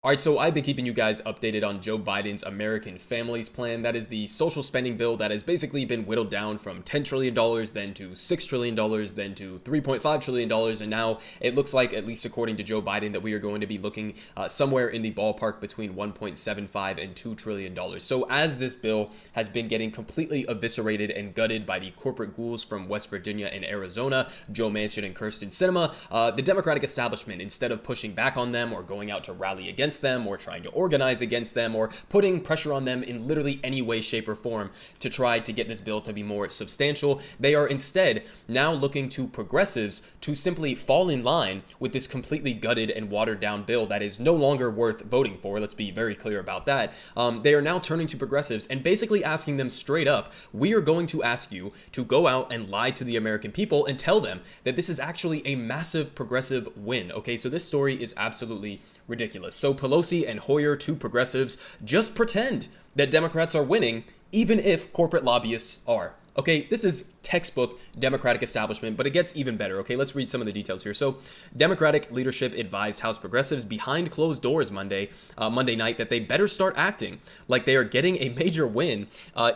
All right, so I've been keeping you guys updated on Joe Biden's American Families Plan. That is the social spending bill that has basically been whittled down from $10 trillion, then to $6 trillion, then to $3.5 trillion. And now it looks like, at least according to Joe Biden, that we are going to be looking somewhere in the ballpark between $1.75 and $2 trillion. So as this bill has been getting completely eviscerated and gutted by the corporate ghouls from West Virginia and Arizona, Joe Manchin and Kirsten Sinema, the Democratic establishment, instead of pushing back on them or going out to rally against them or trying to organize against them or putting pressure on them in literally any way, shape, or form to try to get this bill to be more substantial, they are instead now looking to progressives to simply fall in line with this completely gutted and watered down bill that is no longer worth voting for. Let's be very clear about that. They are now turning to progressives and basically asking them straight up, we are going to ask you to go out and lie to the American people and tell them that this is actually a massive progressive win. Okay, so this story is absolutely ridiculous. So Pelosi and Hoyer, two progressives, just pretend that Democrats are winning, even if corporate lobbyists are. Okay, this is textbook Democratic establishment, but it gets even better. Okay, let's read some of the details here. So, Democratic leadership advised House progressives behind closed doors Monday night that they better start acting like they are getting a major win,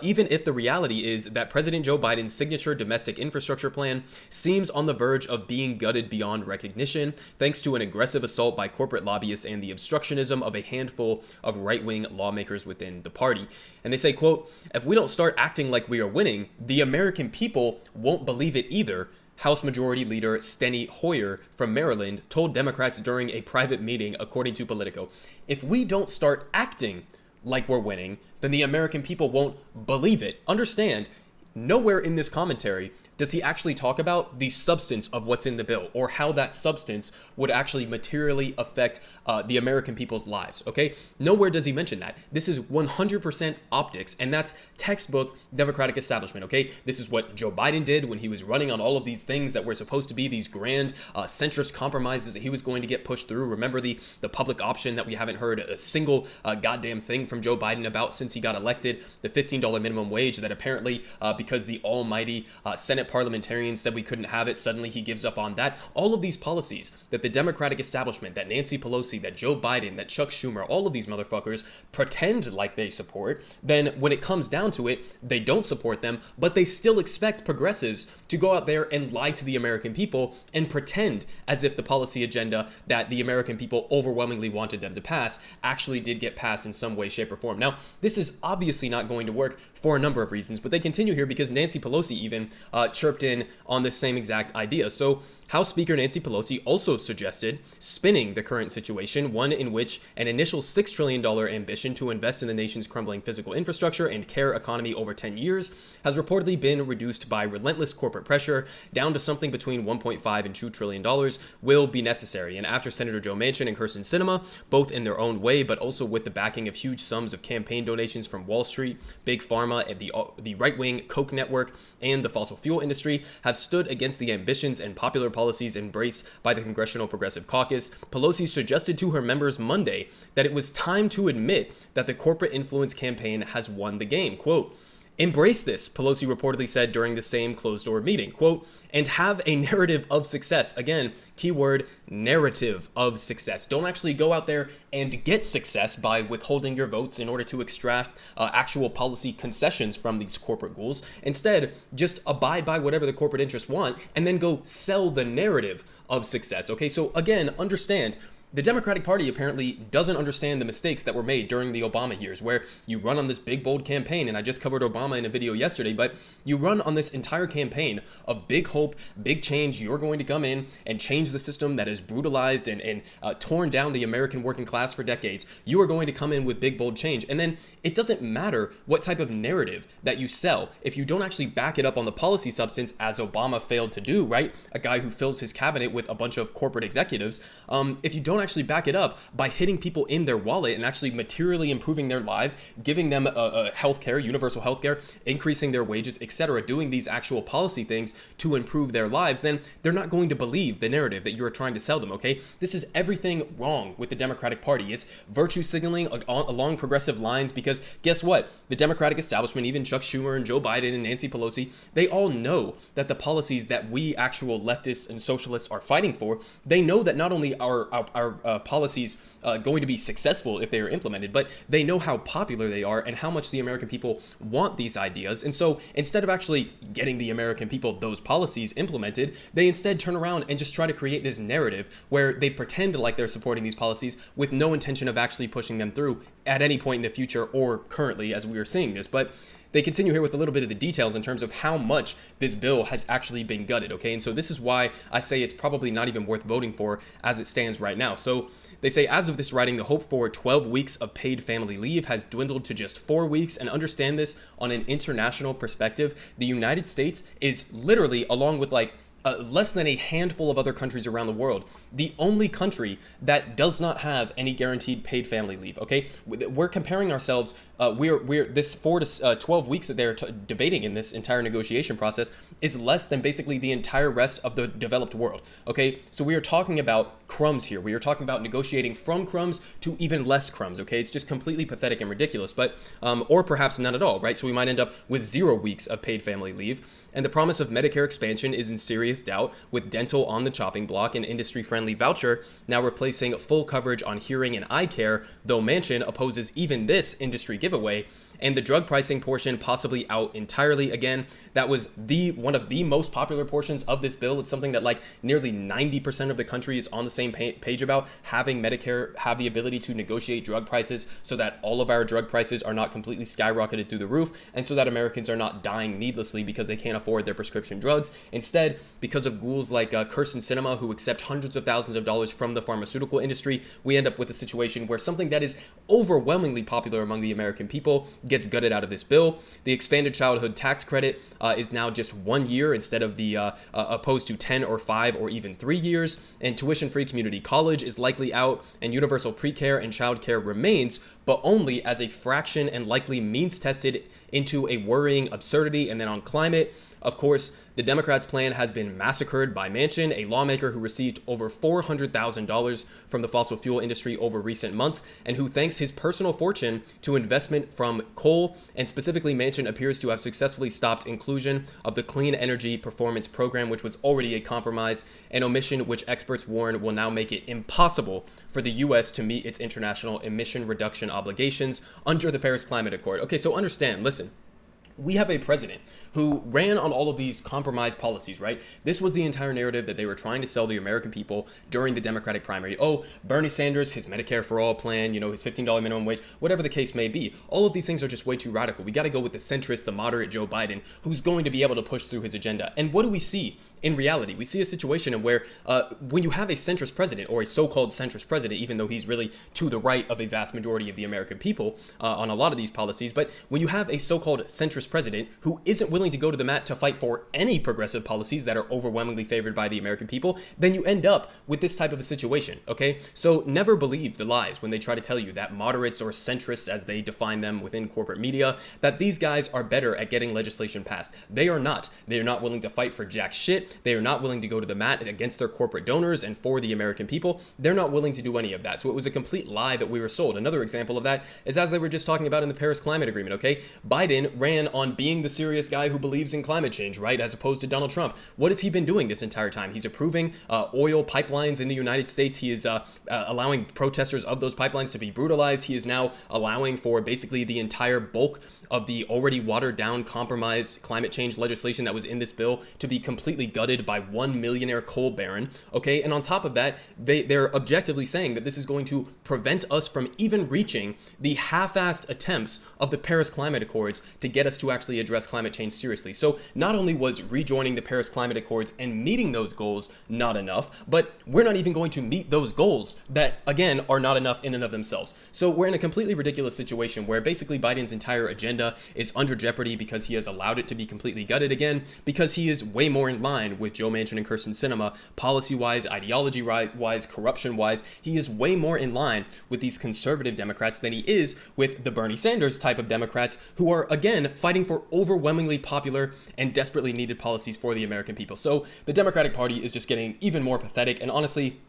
even if the reality is that President Joe Biden's signature domestic infrastructure plan seems on the verge of being gutted beyond recognition, thanks to an aggressive assault by corporate lobbyists and the obstructionism of a handful of right-wing lawmakers within the party. And they say, quote, if we don't start acting like we are winning, the American people won't believe it either, House Majority Leader Steny Hoyer from Maryland told Democrats during a private meeting, according to Politico. If we don't start acting like we're winning, then the American people won't believe it. Understand, nowhere in this commentary does he actually talk about the substance of what's in the bill or how that substance would actually materially affect the American people's lives, okay? Nowhere does he mention that. This is 100% optics, and that's textbook Democratic establishment, okay? This is what Joe Biden did when he was running on all of these things that were supposed to be these grand centrist compromises that he was going to get pushed through. Remember the public option that we haven't heard a single goddamn thing from Joe Biden about since he got elected, the $15 minimum wage that apparently, because the almighty Senate parliamentarians said we couldn't have it, suddenly he gives up on that. All of these policies that the Democratic establishment, that Nancy Pelosi, that Joe Biden, that Chuck Schumer, all of these motherfuckers pretend like they support, then when it comes down to it, they don't support them, but they still expect progressives to go out there and lie to the American people and pretend as if the policy agenda that the American people overwhelmingly wanted them to pass actually did get passed in some way, shape, or form. Now, this is obviously not going to work for a number of reasons, but they continue here because Nancy Pelosi even chirped in on this same exact idea. So House Speaker Nancy Pelosi also suggested spinning the current situation, one in which an initial $6 trillion ambition to invest in the nation's crumbling physical infrastructure and care economy over 10 years has reportedly been reduced by relentless corporate pressure down to something between $1.5 and $2 trillion will be necessary. And after Senator Joe Manchin and Kirsten Sinema, both in their own way, but also with the backing of huge sums of campaign donations from Wall Street, Big Pharma, and the right-wing Koch network, and the fossil fuel industry, have stood against the ambitions and popular policies embraced by the Congressional Progressive Caucus, Pelosi suggested to her members Monday that it was time to admit that the corporate influence campaign has won the game. Quote, embrace this, Pelosi reportedly said during the same closed-door meeting, quote, and have a narrative of success. Again, keyword, narrative of success. Don't actually go out there and get success by withholding your votes in order to extract actual policy concessions from these corporate ghouls. Instead, just abide by whatever the corporate interests want and then go sell the narrative of success. Okay, so again, understand, the Democratic Party apparently doesn't understand the mistakes that were made during the Obama years, where you run on this big, bold campaign, and I just covered Obama in a video yesterday, but you run on this entire campaign of big hope, big change. You're going to come in and change the system that has brutalized and torn down the American working class for decades. You are going to come in with big, bold change. And then it doesn't matter what type of narrative that you sell if you don't actually back it up on the policy substance, as Obama failed to do, right? A guy who fills his cabinet with a bunch of corporate executives. If you don't actually back it up by hitting people in their wallet and actually materially improving their lives, giving them healthcare, universal healthcare, increasing their wages, etc., doing these actual policy things to improve their lives, then they're not going to believe the narrative that you're trying to sell them, okay? This is everything wrong with the Democratic Party. It's virtue signaling along progressive lines because guess what? The Democratic establishment, even Chuck Schumer and Joe Biden and Nancy Pelosi, they all know that the policies that we actual leftists and socialists are fighting for, they know that not only are policies going to be successful if they are implemented, but they know how popular they are and how much the American people want these ideas. And so instead of actually getting the American people those policies implemented, they instead turn around and just try to create this narrative where they pretend like they're supporting these policies with no intention of actually pushing them through at any point in the future or currently as we are seeing this. But they continue here with a little bit of the details in terms of how much this bill has actually been gutted, okay? And so this is why I say it's probably not even worth voting for as it stands right now. So they say, as of this writing, the hope for 12 weeks of paid family leave has dwindled to just 4 weeks. And understand this on an international perspective, the United States is literally, along with less than a handful of other countries around the world, the only country that does not have any guaranteed paid family leave. Okay, we're comparing ourselves. We're this 4 to 12 weeks that they're debating in this entire negotiation process is less than basically the entire rest of the developed world. Okay, so we are talking about crumbs here. We are talking about negotiating from crumbs to even less crumbs. Okay, it's just completely pathetic and ridiculous. But or perhaps none at all, right? So we might end up with 0 weeks of paid family leave. And the promise of Medicare expansion is in serious doubt, with dental on the chopping block and industry-friendly voucher now replacing full coverage on hearing and eye care, though Manchin opposes even this industry giveaway. And the drug pricing portion possibly out entirely. Again, that was one of the most popular portions of this bill. It's something that nearly 90% of the country is on the same page about, having Medicare have the ability to negotiate drug prices so that all of our drug prices are not completely skyrocketed through the roof, and so that Americans are not dying needlessly because they can't afford their prescription drugs. Instead, because of ghouls like Kirsten Sinema, who accept hundreds of thousands of dollars from the pharmaceutical industry, we end up with a situation where something that is overwhelmingly popular among the American people gets gutted out of this bill. The expanded childhood tax credit is now just 1 year instead of the opposed to 10 or 5 or even 3 years. And tuition-free community college is likely out, and universal pre-care and childcare remains, but only as a fraction and likely means tested into a worrying absurdity. And then on climate, of course, the Democrats' plan has been massacred by Manchin, a lawmaker who received over $400,000 from the fossil fuel industry over recent months, and who thanks his personal fortune to investment from coal. And specifically, Manchin appears to have successfully stopped inclusion of the Clean Energy Performance Program, which was already a compromise, an omission which experts warn will now make it impossible for the U.S. to meet its international emission reduction obligations under the Paris Climate Accord. Okay, so understand, listen. We have a president who ran on all of these compromise policies, right? This was the entire narrative that they were trying to sell the American people during the Democratic primary. Oh, Bernie Sanders, his Medicare for All plan, his $15 minimum wage, whatever the case may be. All of these things are just way too radical. We got to go with the centrist, the moderate Joe Biden, who's going to be able to push through his agenda. And what do we see in reality? We see a situation where when you have a centrist president, or a so-called centrist president, even though he's really to the right of a vast majority of the American people on a lot of these policies, but when you have a so-called centrist president who isn't willing to go to the mat to fight for any progressive policies that are overwhelmingly favored by the American people, then you end up with this type of a situation, okay? So never believe the lies when they try to tell you that moderates or centrists, as they define them within corporate media, that these guys are better at getting legislation passed. They are not. They are not willing to fight for jack shit. They are not willing to go to the mat against their corporate donors and for the American people. They're not willing to do any of that. So it was a complete lie that we were sold. Another example of that is, as they were just talking about in the Paris Climate Agreement, okay? Biden ran on being the serious guy who believes in climate change, right? As opposed to Donald Trump. What has he been doing this entire time? He's approving oil pipelines in the United States. He is allowing protesters of those pipelines to be brutalized. He is now allowing for basically the entire bulk of the already watered down, compromised climate change legislation that was in this bill to be completely gutted by one millionaire coal baron. Okay, and on top of that, they're objectively saying that this is going to prevent us from even reaching the half-assed attempts of the Paris Climate Accords to get us to actually address climate change seriously. So not only was rejoining the Paris Climate Accords and meeting those goals not enough, but we're not even going to meet those goals that, again, are not enough in and of themselves. So we're in a completely ridiculous situation where basically Biden's entire agenda is under jeopardy because he has allowed it to be completely gutted again, because he is way more in line with Joe Manchin and Kirsten Sinema, policy-wise, ideology-wise, corruption-wise. He is way more in line with these conservative Democrats than he is with the Bernie Sanders type of Democrats, who are, again, fighting for overwhelmingly popular and desperately needed policies for the American people. So the Democratic Party is just getting even more pathetic, and honestly,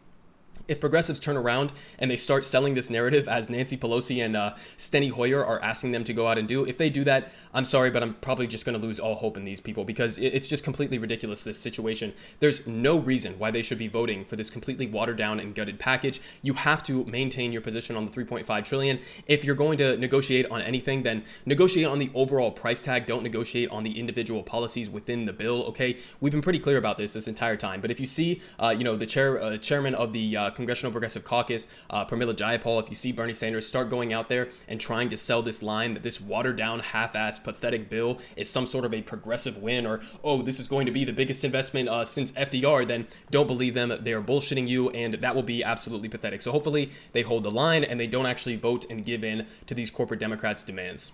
if progressives turn around and they start selling this narrative as Nancy Pelosi and Steny Hoyer are asking them to go out and do, if they do that, I'm sorry, but I'm probably just going to lose all hope in these people, because it's just completely ridiculous, this situation. There's no reason why they should be voting for this completely watered down and gutted package. You have to maintain your position on the 3.5 trillion. If you're going to negotiate on anything, then negotiate on the overall price tag. Don't negotiate on the individual policies within the bill. Okay, we've been pretty clear about this entire time. But if you see, the chairman of the Congressional Progressive Caucus, Pramila Jayapal, if you see Bernie Sanders start going out there and trying to sell this line that this watered down, half-assed, pathetic bill is some sort of a progressive win, or, oh, this is going to be the biggest investment since FDR, then don't believe them. They are bullshitting you, and that will be absolutely pathetic. So hopefully they hold the line and they don't actually vote and give in to these corporate Democrats' demands.